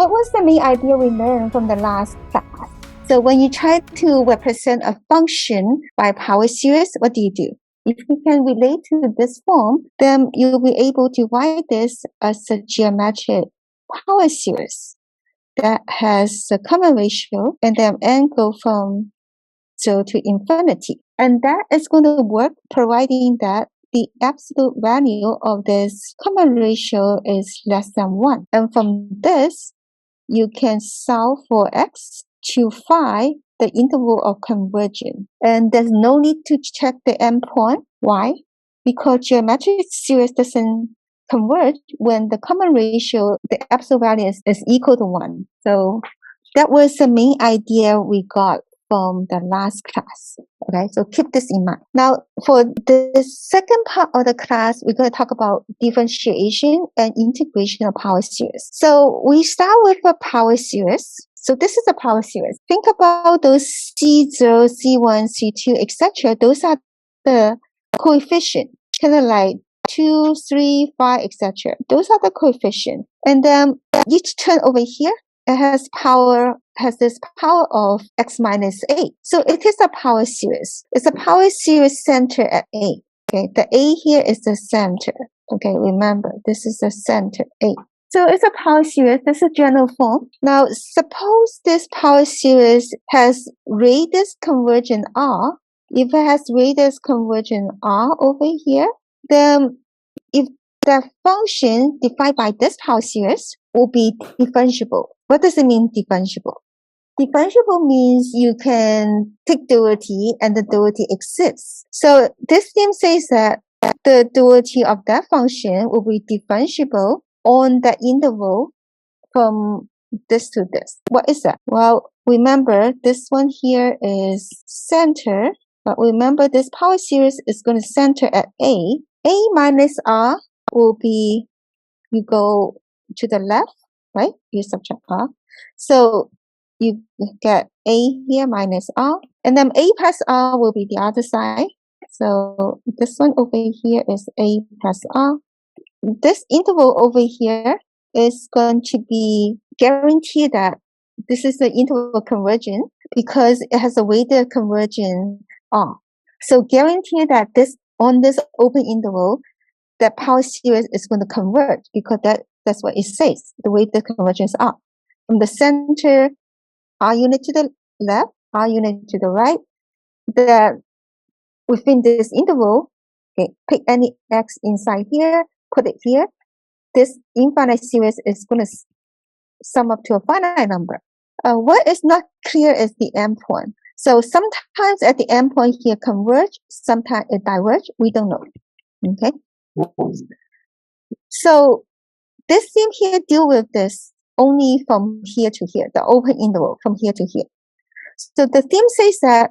what was the main idea we learned from the last class? So when you try to represent a function by power series, what do? If you can relate to this form, then you'll be able to write this as a geometric power series that has a common ratio and then n go from 0 to infinity. And that is going to work providing that the absolute value of this common ratio is less than 1. And from this, you can solve for x to find the interval of convergence. And there's no need to check the endpoint. Why? Because geometric series doesn't converge when the common ratio, the absolute value is equal to 1. So that was the main idea we got from the last class. Okay, so keep this in mind. Now, for the second part of the class, we're going to talk about differentiation and integration of power series. So we start with a power series. So this is a power series. Think about those C0, C1, C2, etc. Those are the coefficients, kind of like 2, 3, 5, etc. Those are the coefficients. And then each term over here, it has this power of x minus a. So it is a power series. It's a power series centered at a. Okay, the a here is the center. Okay, remember, this is the center a. So it's a power series. This is a general form. Now, suppose this power series has radius convergent r. If it has radius convergent r over here, then if the function defined by this power series will be differentiable. What does it mean, differentiable? Differentiable means you can take duality and the duality exists. So this theorem says that the duality of that function will be differentiable on the interval from this to this. What is that? Well, remember this one here is center, but remember this power series is going to center at a. A minus r will be, you go to the left, right? You subtract r. So you get a here minus r, and then a plus r will be the other side. So this one over here is a plus r. This interval over here is going to be guaranteed that this is the interval convergence because it has a weighted convergence r. So guarantee that this on this open interval, the power series is going to converge because that's what it says, the weighted convergence r. From the center, r unit to the left, r unit to the right, within this interval, okay, pick any x inside here, put it here. This infinite series is going to sum up to a finite number. What is not clear is the endpoint. So sometimes at the endpoint here converge, sometimes it diverge. We don't know. Okay. So this theme here deal with this only from here to here, the open interval from here to here. So the theme says that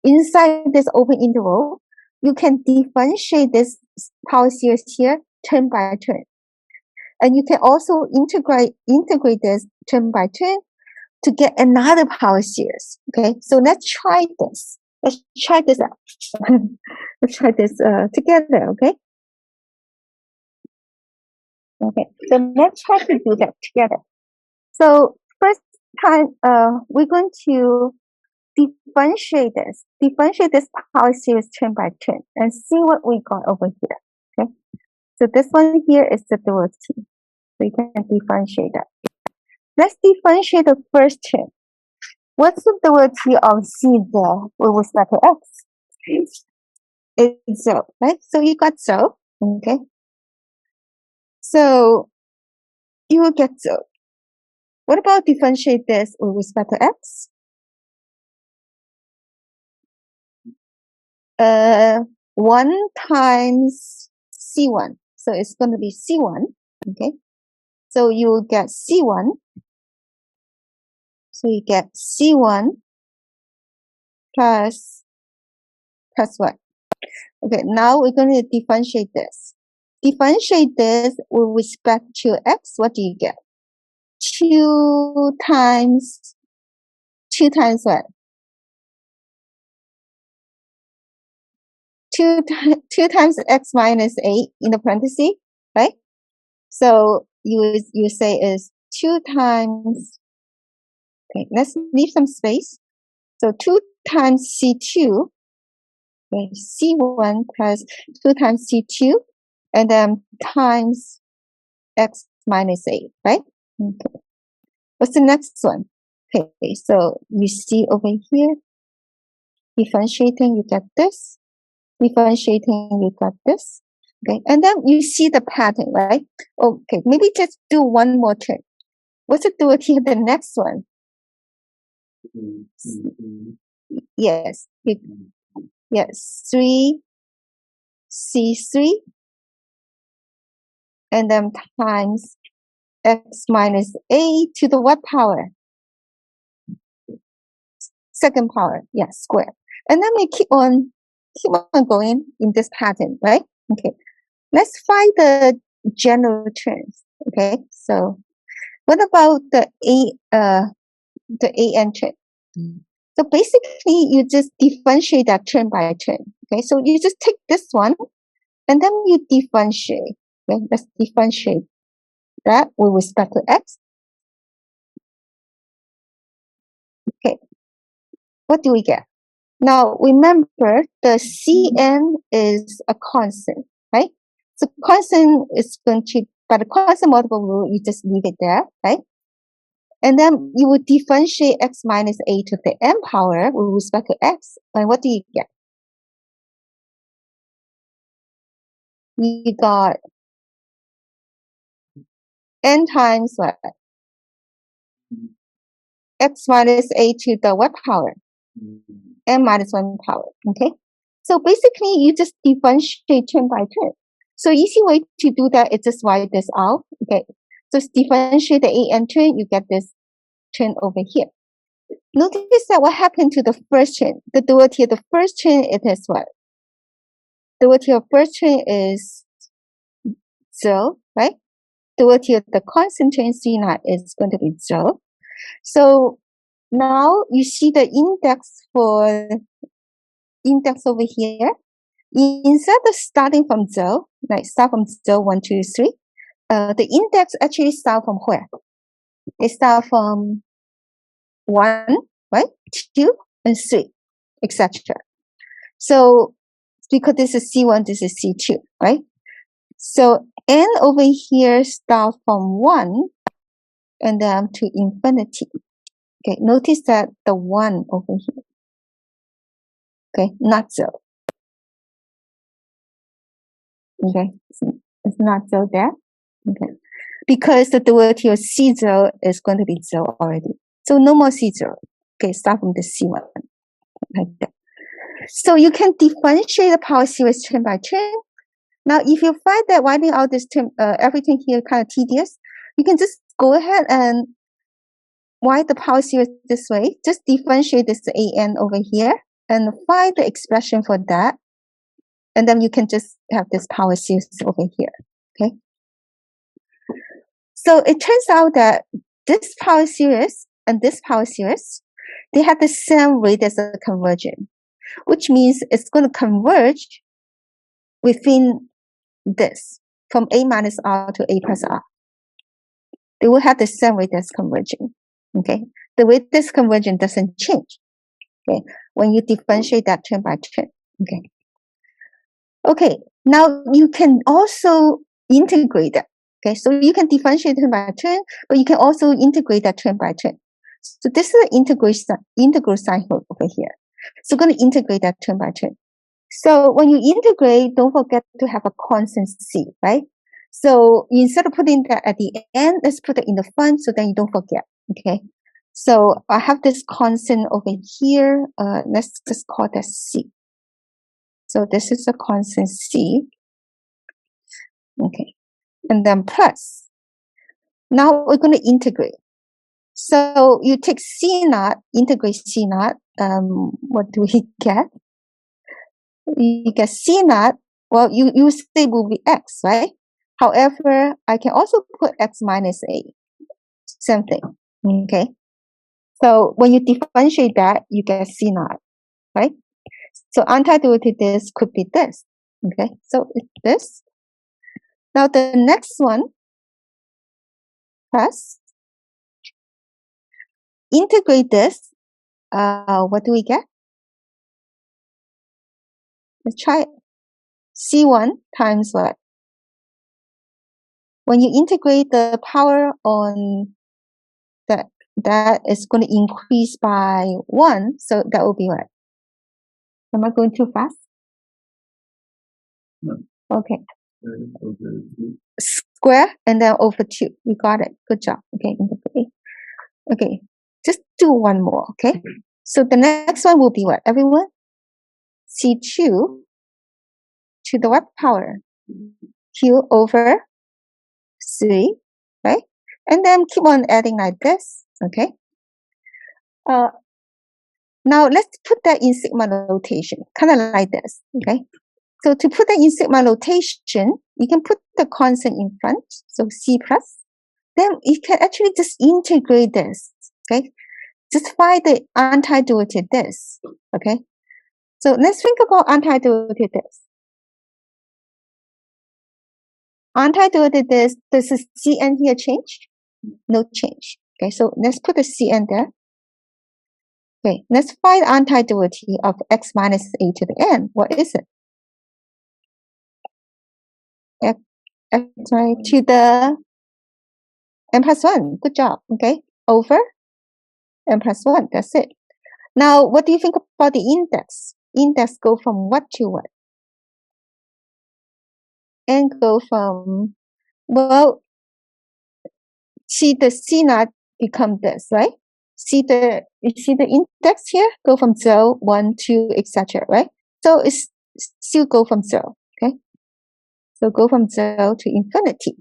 inside this open interval, you can differentiate this power series here term by term. And you can also integrate this term by term to get another power series. Okay, so let's try this. Let's try this out. Let's try this together, okay? Okay, so let's try to do that together. So first time, we're going to differentiate this power series term by term and see what we got over here, okay? So this one here is the duality. So you can differentiate that. Let's differentiate the first term. What's the duality of c there with respect to x? It's 0, right? So you got 0, okay? So you will get 0. What about differentiate this with respect to x? 1 times c1. So it's going to be c1, okay? So you will get c1. So you get c1 plus what? Okay, now we're going to differentiate this. Differentiate this with respect to x. What do you get? 2 times what? 2 times x minus 8 in the parentheses, right? So you say is 2 times, okay, let's leave some space. So 2 times C2, okay, C1 plus 2 times C2, and then times x minus a, right? Okay. What's the next one? Okay, so you see over here, differentiating, you get this. Differentiating, you got this. Okay, and then you see the pattern, right? Okay, maybe just do one more trick. What's it do it here? The next one. Yes, yes, 3C3, and then times x minus a to the what power? Second power, yes, square. And then we keep on going in this pattern, right? Okay, let's find the general terms. Okay, so what about the an term? So basically, you just differentiate that term by term. Okay, so you just take this one, and then you differentiate. Okay, let's differentiate that with respect to x. Okay, what do we get? Now remember, the Cn is a constant, right? So constant is going to, by the constant multiple rule, you just leave it there, right? And then you would differentiate x minus a to the n power with respect to x. And what do you get? You got n times what? X minus a to the what power? N minus 1 power, okay? So basically, you just differentiate term by term. So easy way to do that is just write this out, okay? Just differentiate the an term, you get this term over here. Notice that what happened to the first term? The duality of the first term, it is what? Duality of first term is 0, right? Duality of the constant term C naught is going to be 0. So now you see the index for index over here. Instead of starting from 0, like start from 0, 1, 2, 3, the index actually start from where? It start from 1, right? 2, and 3, etc. So because this is C1, this is C2, right? So n over here start from 1 and then to infinity. Okay, notice that the 1 over here, okay, not 0. Okay, it's not 0 there. Okay, because the duality of C0 is going to be 0 already. So no more C0. Okay, start from the C1. Like that. So you can differentiate the power series term by term. Now, if you find that writing out this term, everything here kind of tedious, you can just go ahead and write the power series this way. Just differentiate this an over here and find the expression for that. And then you can just have this power series over here. Okay. So it turns out that this power series and this power series, they have the same rate as the convergence, which means it's going to converge within this, from a minus r to a plus r. They will have the same rate as converging. Okay, the way this convergence doesn't change. Okay, when you differentiate that term by term. Okay. Okay, now you can also integrate that. Okay, so you can differentiate term by term, but you can also integrate that term by term. So this is the integral sign over here. So we're going to integrate that term by term. So when you integrate, don't forget to have a constant c, right? So instead of putting that at the end, let's put it in the front so then you don't forget. Okay. So I have this constant over here. Let's just call that c. So this is a constant c. Okay. And then plus. Now we're going to integrate. So you take c naught, integrate c naught. What do we get? You get c naught. Well, you say will be x, right? However, I can also put x minus a. Same thing. Okay. So when you differentiate that, you get c naught, right? So antiderivative this could be this. Okay. So it's this. Now the next one plus integrate this, what do we get? Let's try it. C1 times what? When you integrate the power on that is going to increase by 1, so that will be what? Am I going too fast? No. Okay. Square and then over 2. You got it. Good job. Okay, integrate. Okay, just do one more, okay? So the next one will be what, everyone? C2 to the what power? Q over 3, right? And then keep on adding like this, okay? Now let's put that in sigma notation, kind of like this, okay? So to put that in sigma notation, you can put the constant in front, so C plus. Then you can actually just integrate this, okay? Just find the antiderivative this, okay? So let's think about antiderivative this. Antiderivative this, does the Cn here change? No change. Okay, so let's put the Cn there. Okay, let's find antiderivative of x minus a to the n. What is it? X right to the n plus 1. Good job. Okay, over n plus 1. That's it. Now, what do you think about the index? Index go from what to what? And go from, well, see the C naught become this, right? You see the index here? Go from 0, 1, 2, etc., right? So it's still go from 0, okay? So go from 0 to infinity.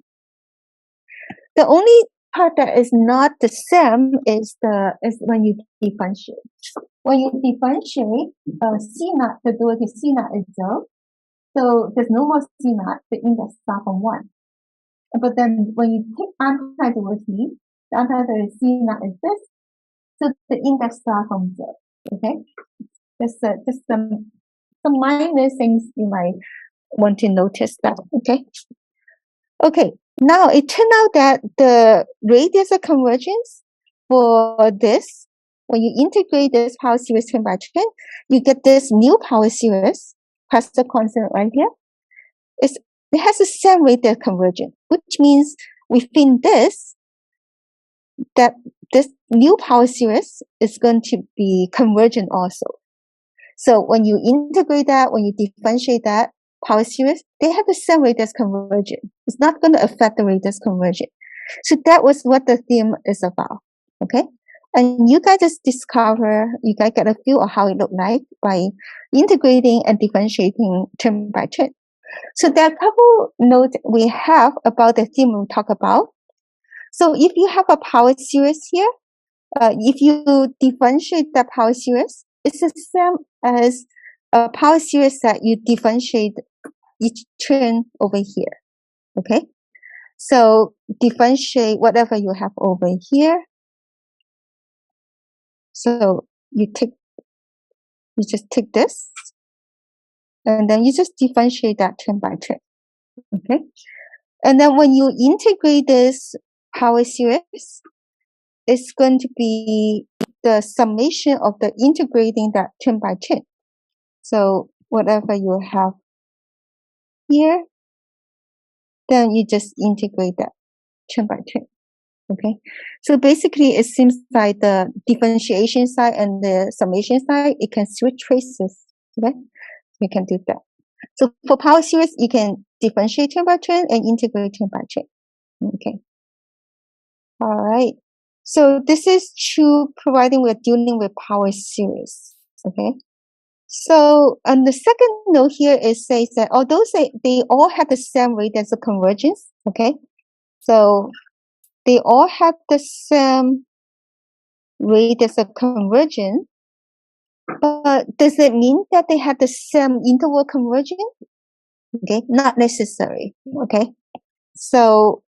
The only part that is not the same is when you differentiate. When you differentiate, C naught, the derivative C naught is 0. So there's no more C naught, the index starts from 1. But then when you take antiderivative, the antiderivative C naught is this. So the index starts from 0. Okay? Just some minor things you might want to notice that. Okay? Okay. Now it turned out that the radius of convergence for this, when you integrate this power series train by train, you get this new power series plus the constant right here. It has the same radius convergence, which means within this, that this new power series is going to be convergent also. So when you integrate that, when you differentiate that power series, they have the same radius convergent. It's not going to affect the radius convergent. So that was what the theme is about. Okay. And you guys just discover, you guys get a feel of how it looked like by integrating and differentiating term by term. So there are a couple notes we have about the theme we'll talk about. So if you have a power series here, if you differentiate the power series, it's the same as a power series that you differentiate each term over here. Okay? So differentiate whatever you have over here. So you just take this, and then you just differentiate that term by term. Okay? And then when you integrate this power series, it's going to be the summation of the integrating that term by term. So whatever you have here, then you just integrate that term by term. Okay. So basically it seems like the differentiation side and the summation side, it can switch traces. Okay. You can do that. So for power series, you can differentiate term by term and integrate term by term. Okay. All right. So this is true providing we're dealing with power series. Okay. So and the second note here is says that although they all have the same radius of convergence, okay, so they all have the same radius of convergence, but does it mean that they have the same interval convergence? Okay, not necessary. Okay, so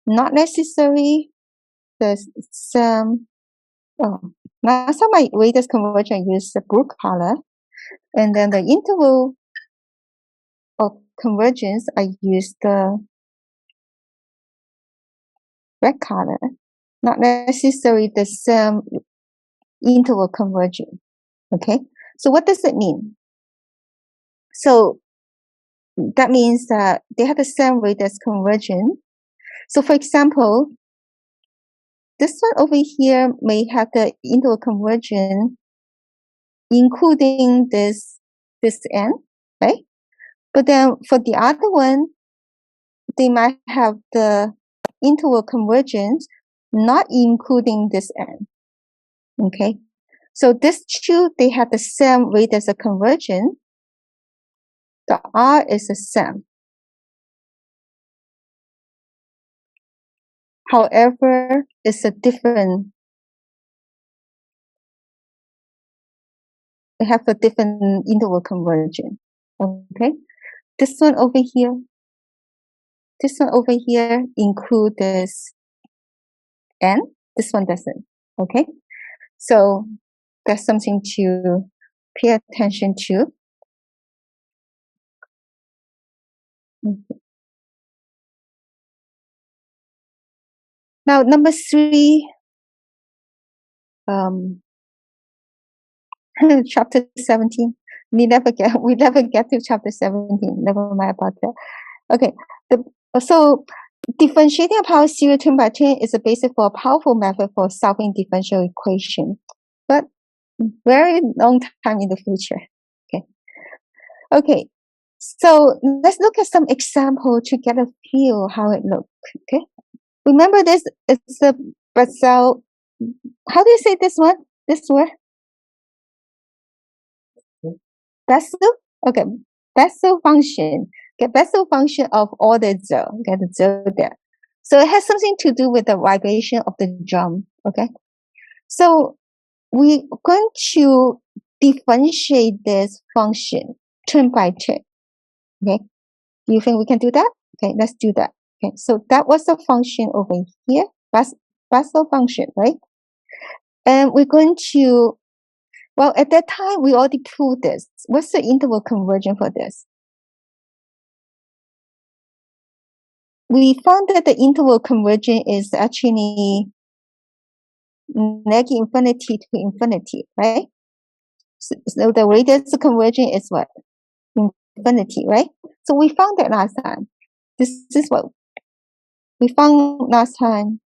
not necessary the same. Oh, now some my radius convergence use the blue color. And then the interval of convergence, I use the red color. Not necessarily the same interval convergent. Okay, so what does it mean? So that means that they have the same rate as convergent. So for example, this one over here may have the interval convergent including this n, right? But then for the other one, they might have the interval convergence not including this n. Okay, so these two, they have the same rate as a convergent. The R is the same. However, it's a different, they have a different interval convergence. Okay, this one over here include this n, this one doesn't. Okay, so that's something to pay attention to. Now, number 3, chapter 17. We never get to chapter 17. Never mind about that. Okay, so differentiating a power series turn by turn is a basis for a powerful method for solving differential equation, but very long time in the future. Okay, so let's look at some example to get a feel how it looks. Okay, remember this is the Bessel. How do you say this one? This word? Bessel? Okay, Bessel function. Okay, Bessel function of order 0. Get the 0 there. So it has something to do with the vibration of the drum. Okay, so we're going to differentiate this function turn by turn. Okay, do you think we can do that? Okay, let's do that. Okay, so that was the function over here, Bessel function, right? And we're going to, well, at that time, we already proved this. What's the interval convergence for this? We found that the interval convergence is actually negative infinity to infinity, right? So the radius convergence is what? Infinity, right? So we found that last time. This is what we found last time,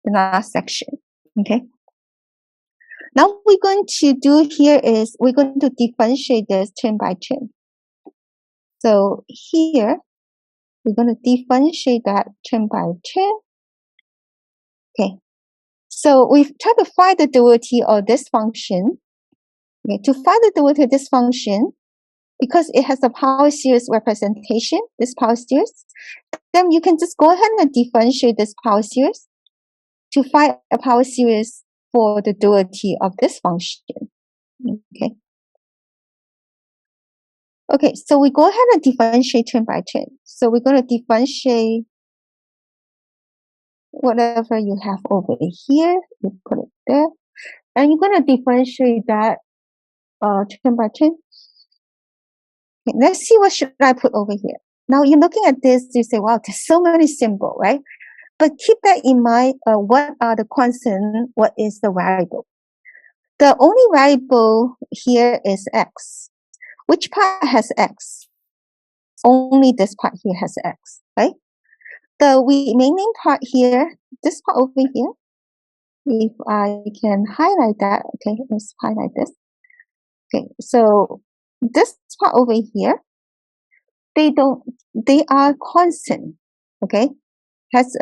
the last section, okay? Now we're going to do here is we're going to differentiate this turn by turn. So here, we're going to differentiate that turn by turn. Okay, so we've tried to find the duality of this function. Okay, to find the duality of this function, because it has a power series representation, this power series, then you can just go ahead and differentiate this power series to find a power series for the duality of this function. Okay. Okay, so we go ahead and differentiate turn by turn. So we're going to differentiate whatever you have over here, you put it there, and you're going to differentiate that turn by turn. Okay, let's see what should I put over here. Now you're looking at this, you say, wow, there's so many symbols, right? But keep that in mind, what are the constant, what is the variable? The only variable here is x. Which part has x? Only this part here has x, right? The remaining part here, this part over here, if I can highlight that, okay, let's highlight this. Okay, so this part over here, they are constant, okay? Has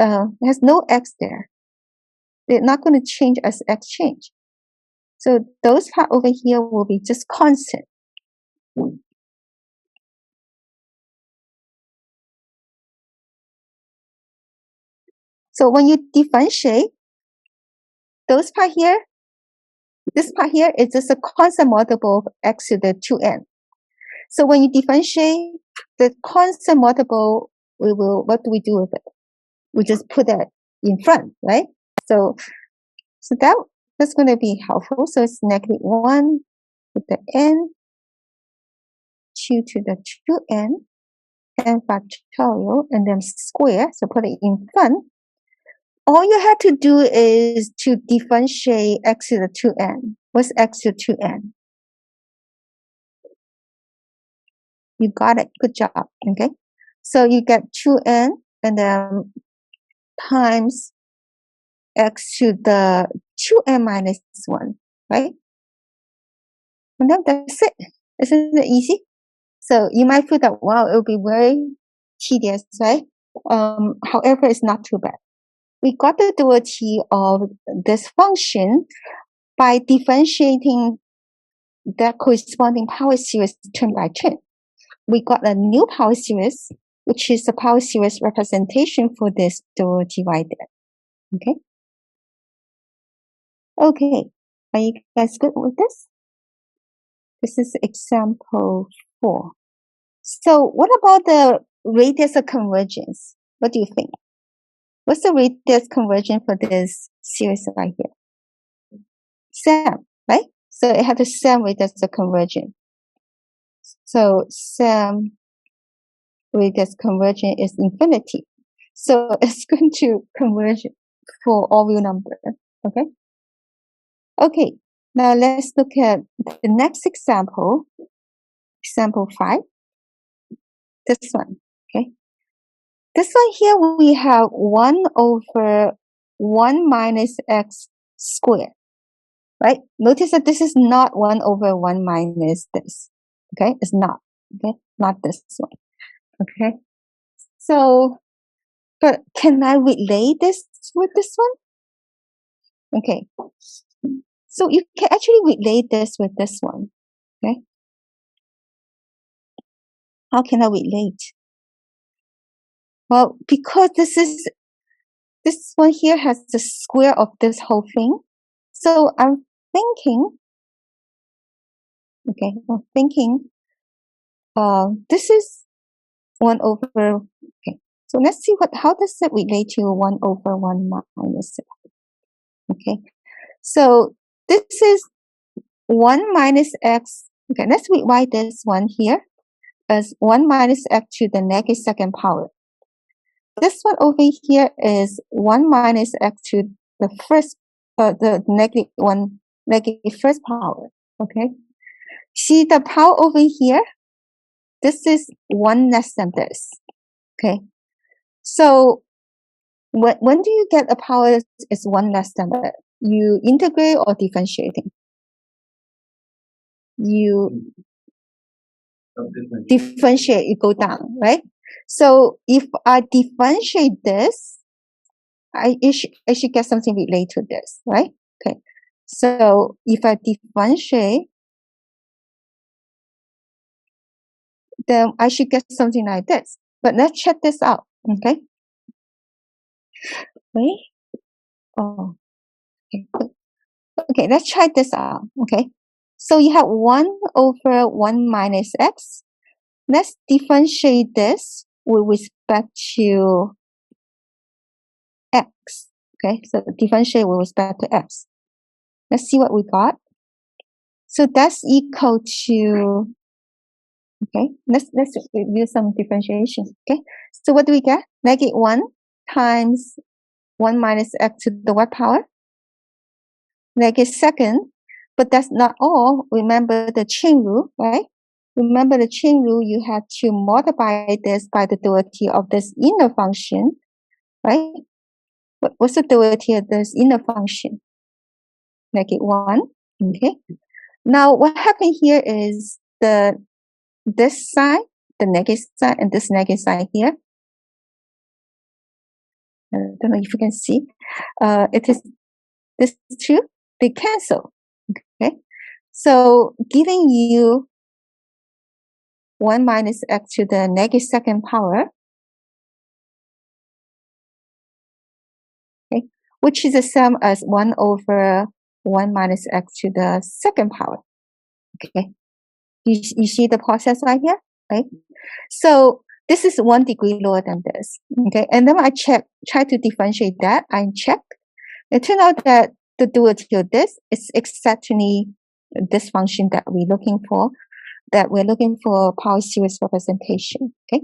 no x there. They're not going to change as x change. So those part over here will be just constant. So when you differentiate those part here, this part here is just a constant multiple of x to the 2n. So when you differentiate the constant multiple, what do we do with it? We just put that in front, right? So that's going to be helpful. So it's -1 with the n, 2 to the 2n, and factorial, and then square. So put it in front. all you have to do is to differentiate x to the 2n. What's x to 2n? You got it. Good job. Okay. So you get 2n and then times x to the 2n minus 1, right? And then that's it. Isn't it easy? So you might feel that, wow, it will be very tedious, right? However, it's not too bad. We got the duality of this function by differentiating the corresponding power series term by term. We got a new power series, which is the power series representation for this duality right there. Okay. Okay. Are you guys good with this? This is example 4. So what about the radius of convergence? What do you think? What's the radius convergence for this series right here? Same, right? So it has the same radius of convergence. So same radius convergence is infinity. So it's going to converge for all real numbers. Okay. Okay. Now let's look at the next example. Example 5. This one. Okay. This one here we have 1 over 1 minus x squared. Right? Notice that this is not 1 over 1 minus this. Okay? It's not. Okay? Not this one. Okay? So, but can I relate this with this one? Okay. So you can actually relate this with this one. Okay? How can I relate? Well, because this one here has the square of this whole thing. So I'm thinking, this is 1 over, okay. So let's see how does it relate to 1 over 1 minus it? Okay. So this is 1 minus x. Okay, let's rewrite this one here as 1 minus x to the negative second power. This one over here is 1 minus x to the first, the negative first power. Okay. See the power over here? This is 1 less than this. Okay. So when do you get a power is 1 less than that? You integrate or differentiating? You differentiate, you go down, right? So if I differentiate this, I should get something related to this, right? Okay. So if I differentiate, then I should get something like this. But let's check this out, okay? Wait. Oh, okay. Okay, let's try this out, okay? So you have 1 over 1 minus x. Let's differentiate this with respect to x, okay? So differentiate with respect to x. Let's see what we got. So that's equal to, okay, let's use some differentiation, okay? So what do we get? Negative 1 times 1 minus x to the what power? Negative second, but that's not all. Remember the chain rule, right? Remember the chain rule, you have to multiply this by the duality of this inner function, right? What's the duality of this inner function? Negative 1, okay? Now what happened here is this side, the negative side, and this negative side here. I don't know if you can see. It is this two, they cancel, okay? So giving you 1 minus x to the negative second power, okay, which is the same as 1 over 1 minus x to the second power. Okay, you see the process right here, right? So this is 1 degree lower than this. Okay, and then I try to differentiate that. I check. It turned out that the duality of this is exactly this function that we're looking for. That we're looking for power series representation. Okay,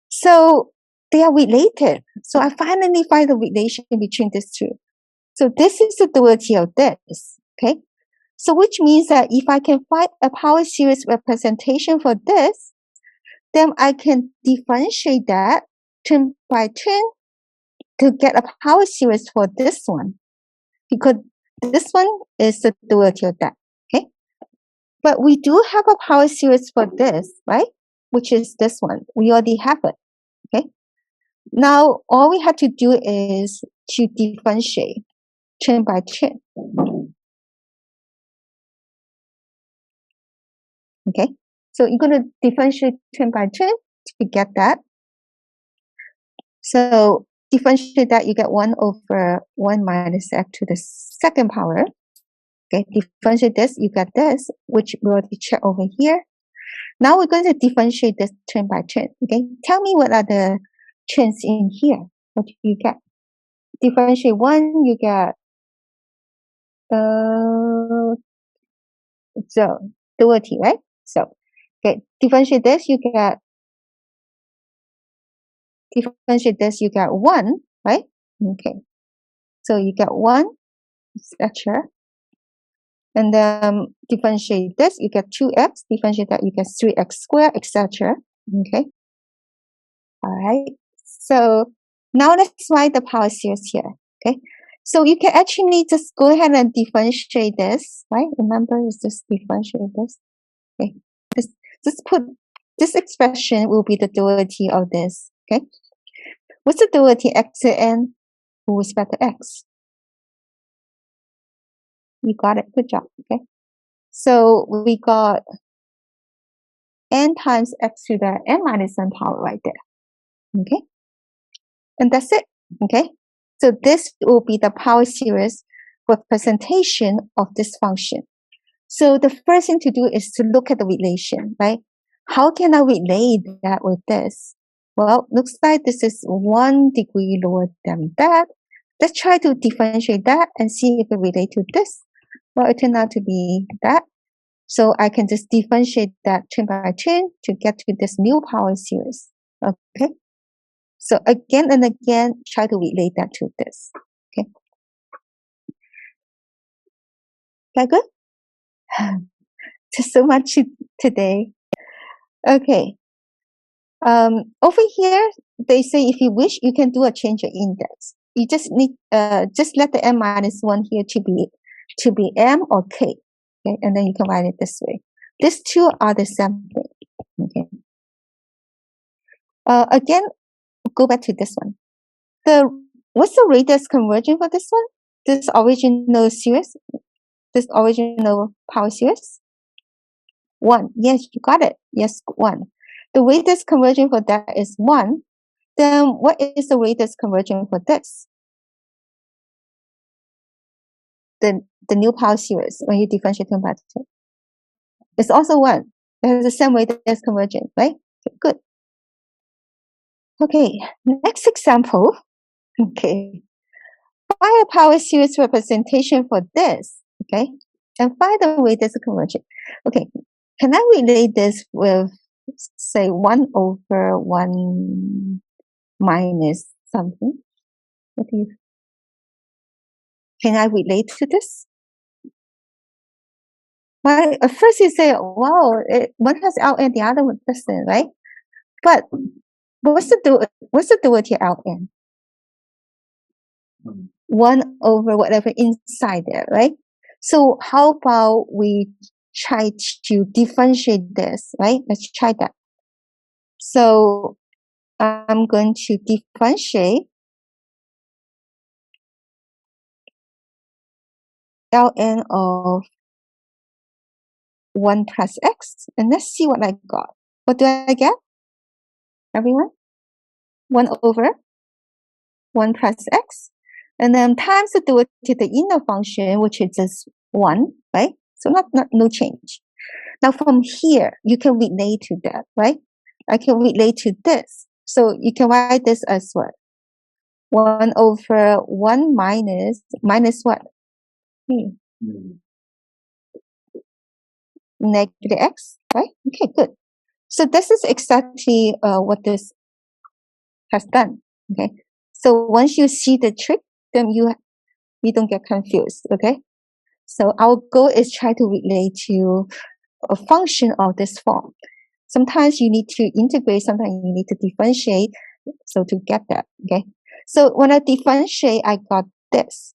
so they are related. So I finally find the relation between these two. So this is the duality of this, okay? So which means that if I can find a power series representation for this, then I can differentiate that term by term to get a power series for this one, because this one is the duality of that, okay? But we do have a power series for this, right? Which is this one. We already have it, okay? Now, all we have to do is to differentiate term by term. Okay, so you're going to differentiate term by term to get that. So differentiate that, you get 1 over 1 minus x to the second power. Okay, differentiate this, you get this, which we already check over here. Now we're going to differentiate this term by term. Okay, tell me what are the terms in here. What do you get? Differentiate 1, you get so duality, right? So okay, differentiate this, you get 1, right? Okay, so you get 1, etc. And then differentiate this, you get 2x. Differentiate that, you get 3x squared, etc. Okay. All right. So now let's write the power series here. Okay. So you can actually just go ahead and differentiate this, right? Remember, is just differentiate this. Okay. Just put this expression will be the duality of this. Okay. What's the duality x to n with respect to x? You got it. Good job. Okay. So we got n times x to the n minus n power right there. Okay. And that's it. Okay. So this will be the power series representation of this function. So the first thing to do is to look at the relation, right? How can I relate that with this? Well, looks like this is 1 degree lower than that. Let's try to differentiate that and see if it relates to this. Well, it turned out to be that. So I can just differentiate that term by term to get to this new power series. Okay. So again and again, try to relate that to this. Okay. That good? Just so much today. Okay. Over here, they say if you wish, you can do a change of index. You just need just let the m minus 1 here to be m or k. Okay, and then you can write it this way. These two are the same thing. Okay. Again, go back to this one. What's the radius conversion for this one? This original series? This original power series? 1. Yes, you got it. Yes, 1. The radius conversion for that is 1. Then what is the radius conversion for this? The new power series when you differentiate them by 2. It's also 1. It has the same radius conversion, right? Okay, good. Okay, next example. Okay. Find a power series representation for this. Okay. And find the radius conversion. Okay. Can I relate this with, say, 1 over 1 minus something? What do you? Can I relate to this? Well, at first you say, wow, one has Ln, the other one doesn't, right? But what's the duality Ln? 1 over whatever inside there, right? So how about we try to differentiate this, right? Let's try that. So I'm going to differentiate Ln of 1 plus x, and let's see what I got. What do I get, everyone? 1 over 1 plus x, and then times the duality of the inner function, which is just 1, right? So no change. Now from here, you can relate to that, right? I can relate to this. So you can write this as what? 1 over 1 minus what? Negative x, right? Okay, good. So this is exactly what this has done. Okay, so once you see the trick, then you don't get confused. Okay, so our goal is try to relate to a function of this form. Sometimes you need to integrate, sometimes you need to differentiate. So to get that, okay. So when I differentiate, I got this.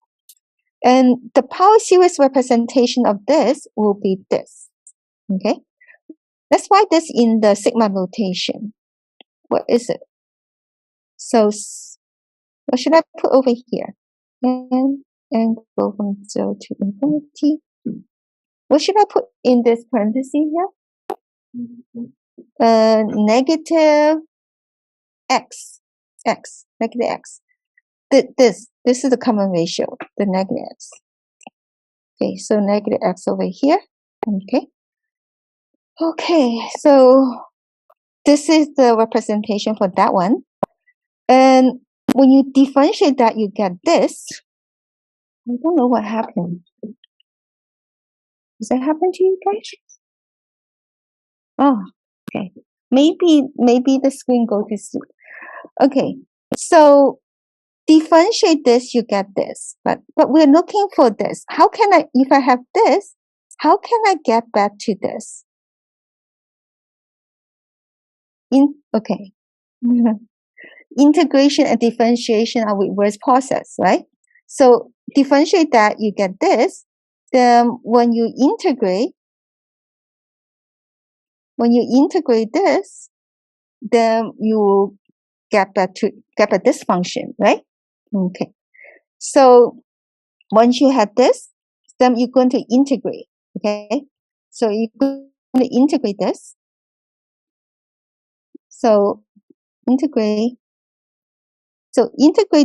And the power series representation of this will be this, okay. Let's write this in the sigma notation. What is it? So what should I put over here? And go from 0 to infinity. What should I put in this parenthesis here? Negative x, negative x. This is the common ratio, the negative x. Okay, so negative x over here. Okay, so this is the representation for that one. And when you differentiate that, you get this. I don't know what happened. Does that happen to you guys? Oh, okay. Maybe the screen go to sleep. Okay, so differentiate this, you get this. But we're looking for this. How can I, if I have this, how can I get back to this? Okay. Integration and differentiation are reverse process, right? So differentiate that, you get this. Then when you integrate this, then you get back this function, right? Okay. So once you have this, then you're going to integrate. Okay. So you're going to integrate this. So integrate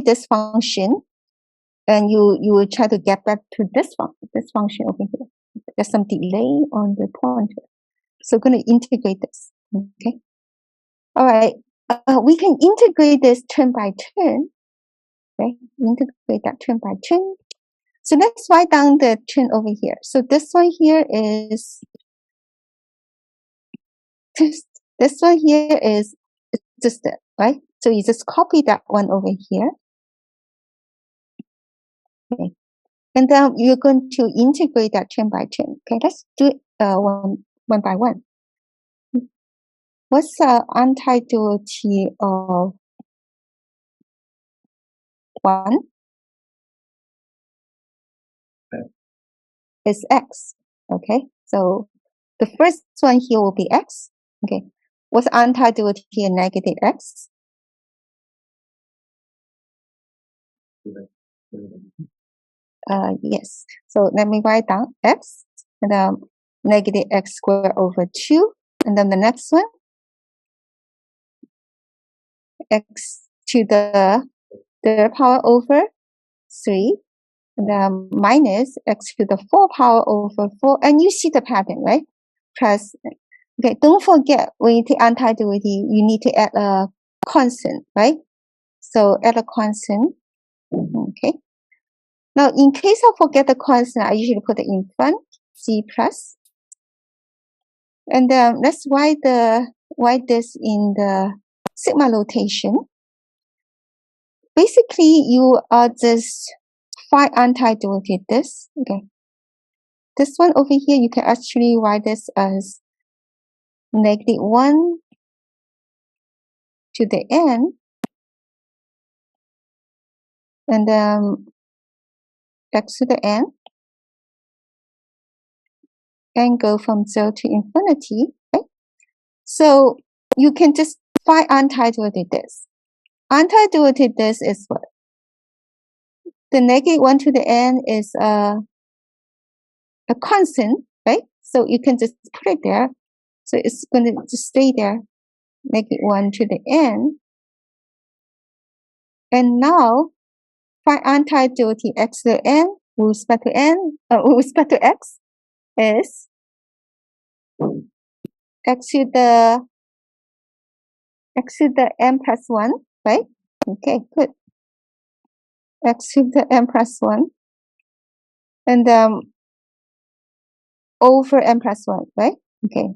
this function, and you will try to get back to this function over here. There's some delay on the pointer. So we're going to integrate this. Okay. All right. We can integrate this turn by turn. Okay. Integrate that turn by turn. So let's write down the turn over here. So this one here is this one here is just that, right? So you just copy that one over here. Okay. And then you're going to integrate that turn by turn. Okay, let's do it one by one. What's the anti-duality of 1? Is x. Okay, so the first one here will be x. Okay, what's anti-duality of negative x? Yes. So let me write down x, and then negative x squared over 2, and then the next one, x to the third power over 3, and then minus x to the 4th power over 4, and you see the pattern, right? Plus, okay, don't forget when you take anti-duality, you need to add a constant, right? So add a constant. Okay. Now, in case I forget the constant, I usually put it in front, C plus. And then let's write this in the sigma notation. Basically, you are just find anti-duality this. Okay. This one over here, you can actually write this as negative 1 to the n, and then x to the n, and go from 0 to infinity. Okay? So you can just find anti-duality this. Anti-duality this is what? The negative 1 to the n is a constant, right? So you can just put it there. So it's going to just stay there, negative 1 to the n. And now, find anti-duality x to the n with respect to n, with respect to x is x to the n plus 1, right? Okay, good. X to the n plus 1. And over n plus 1, right? Okay.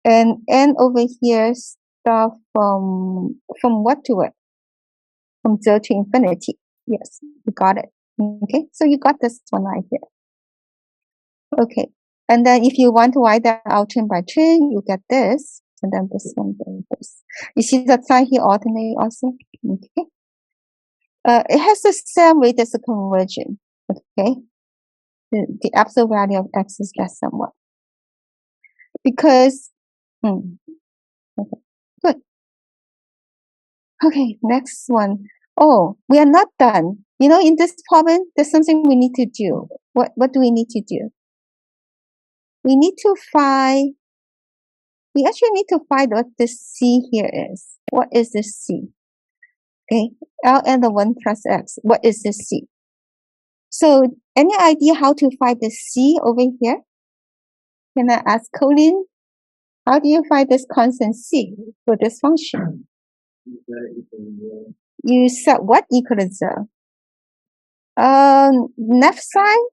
And n over here start from what to what? from 0 to infinity. Yes, you got it. Okay, so you got this one right here. Okay, and then if you want to write that out turn by turn, you get this, and then this one, then this. You see that sign here alternate also? Okay. It has the same rate as the conversion. Okay, the absolute value of x is less than 1. Because, okay, good. Okay, next one. Oh, we are not done. You know, in this problem, there's something we need to do. What do we need to do? We actually need to find what this C here is. What is this C? Okay, Ln of 1 plus x. What is this C? So, any idea how to find the C over here? Can I ask Colin? How do you find this constant C for this function? You set what equal to 0? Left side?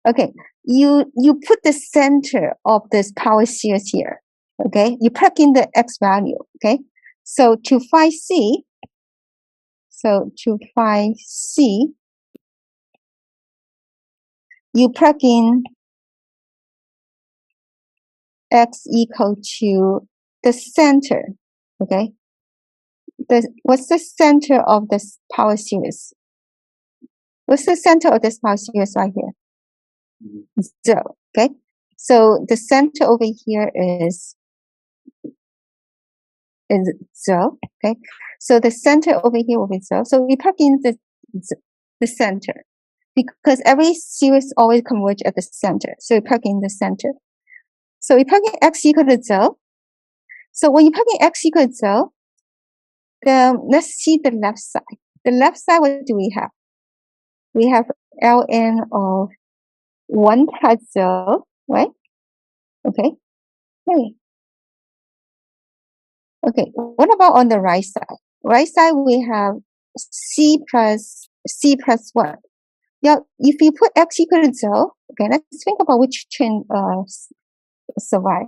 Okay, you put the center of this power series here. Okay, you plug in the x value. Okay, so to find C, you plug in x equal to the center. Okay, what's the center of this power series? What's the center of this power series right here? 0. Okay, so the center over here is 0. Okay, so the center over here will be 0. So we plug in the center because every series always converge at the center. So we plug in the center. So we plug in x equal to 0. So when you plug in x equal to 0, then let's see the left side. The left side, what do we have? We have Ln of 1 plus 0, right? Okay. Okay, what about on the right side? Right side, we have C plus 1. Yeah, if you put x equal to 0, okay, let's think about which chain survive.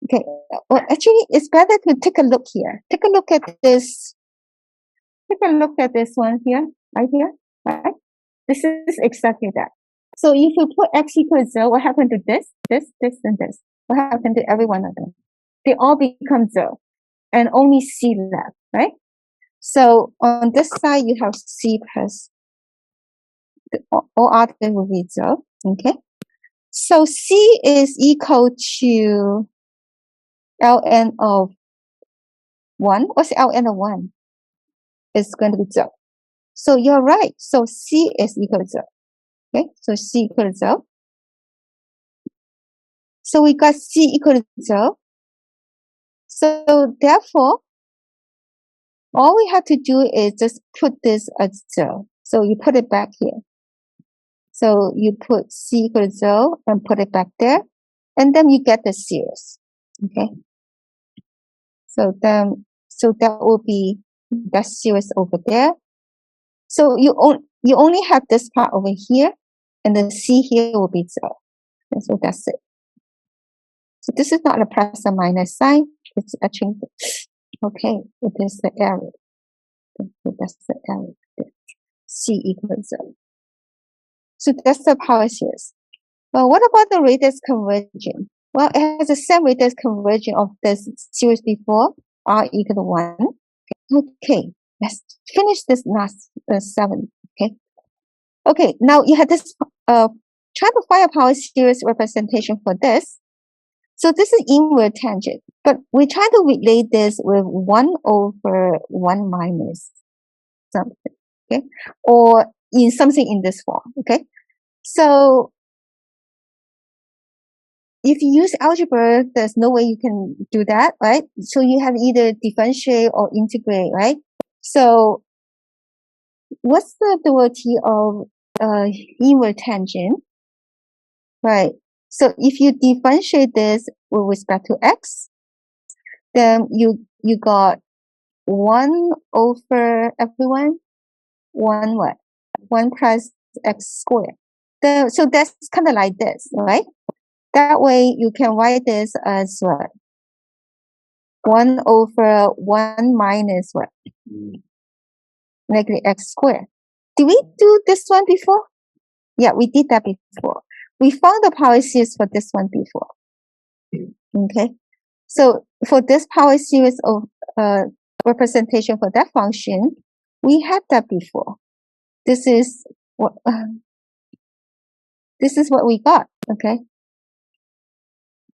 Okay, well, actually, it's better to take a look here. Take a look at this. Take a look at this one here, right here, right? This is exactly that. So if you put x equal to 0, what happened to this, and this? What happened to every one of them? They all become 0. And only C left, right? So on this side, you have C plus all other will be 0. Okay. So C is equal to Ln of 1. What's Ln of 1? It's going to be 0. So you're right. So C is equal to 0. Okay. So C equal to 0. So we got C equal to 0. So therefore, all we have to do is just put this as 0. So you put it back here. So you put C equal to 0 and put it back there. And then you get the series. Okay. So that will be that series over there. So you only have this part over here, and the C here will be 0. And so that's it. So this is not a plus or minus sign. It's actually okay. It is the arrow. So that's the arrow. C equals 0. So that's the power series. Well, what about the radius conversion? Well, it has the same radius conversion of this series before, r equal to 1. Okay, let's finish this last 7. Okay, now you have this, try to find a power series representation for this. So this is inward tangent, but we try to relate this with 1 over 1 minus something, okay? Or in something in this form, okay? So if you use algebra, there's no way you can do that, right? So you have either differentiate or integrate, right? So what's the duality of inward tangent, right? So if you differentiate this with respect to x, then you got 1 over everyone, 1 what? 1 plus x squared. So that's kind of like this, right? That way you can write this as what? 1 over 1 minus what? negative x squared. Did we do this one before? Yeah, we did that before. We found the power series for this one before. Okay, so for this power series of representation for that function, we had that before. This is what we got. Okay,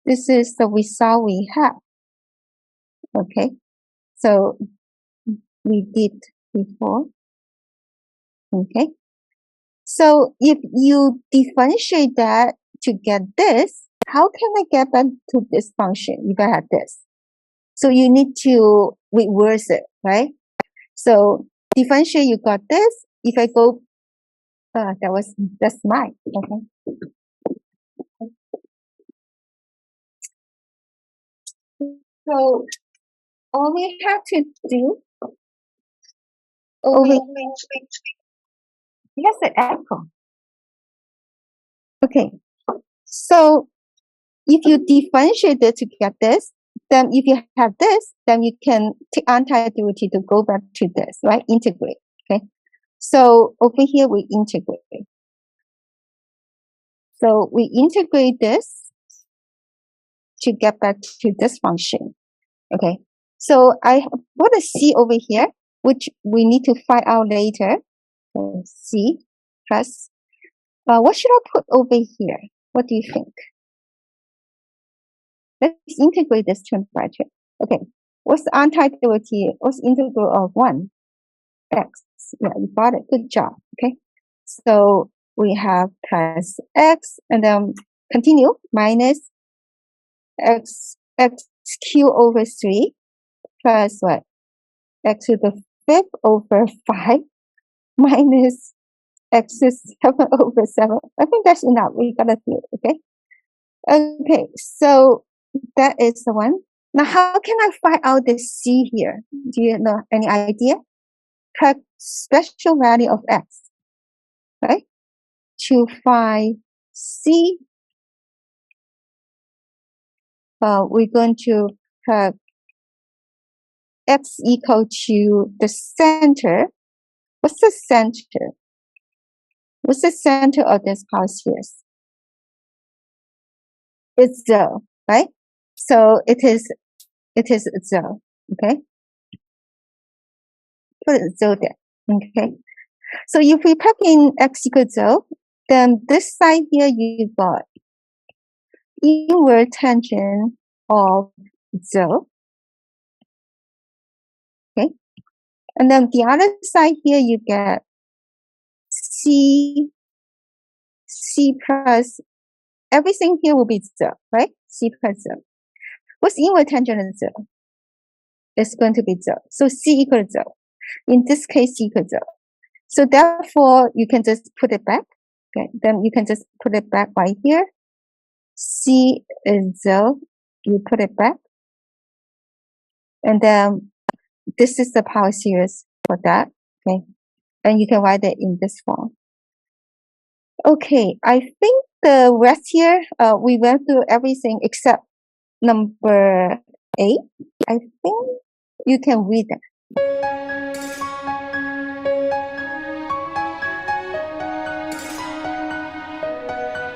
this is the result we have. Okay, so we did before. Okay, so if you differentiate that to get this, how can I get back to this function if I had this? So you need to reverse it, right? So differentiate, you got this. If I go, that's mine. Okay. So all we have to do, yes, the echo. Okay. So if you differentiate it to get this, then if you have this, then you can take antiderivative to go back to this, right? Integrate. Okay. So over here we integrate. So we integrate this to get back to this function. Okay. So I want to see over here, which we need to find out later. So C plus, what should I put over here? What do you think? Let's integrate this term bracket. Okay. What's the antiderivative? What's the integral of 1? X. Yeah, you got it. Good job. Okay. So we have plus X and then continue minus X cubed over 3 plus what? X to the 5th over 5 minus X is 7 over 7. I think that's enough. We got to do it. Okay. Okay. So that is the one. Now, how can I find out the C here? Do you know any idea? Plug special value of X, right? To find C, we're going to plug X equal to the center. What's the center? What's the center of this power series? It's 0, right? So it is 0. Okay. Put it 0 there. Okay. So if we plug in X equals 0, then this side here you got inverse tangent of 0. Okay. And then the other side here you get C plus, everything here will be 0, right? C plus 0. What's inverse tangent of 0? It's going to be 0. So C equals 0. In this case, C equals 0. So therefore, you can just put it back. Okay. Then you can just put it back right here. C is 0. You put it back. And then this is the power series for that. Okay. And you can write it in this form. Okay. I think the rest here, we went through everything except number 8. I think you can read it.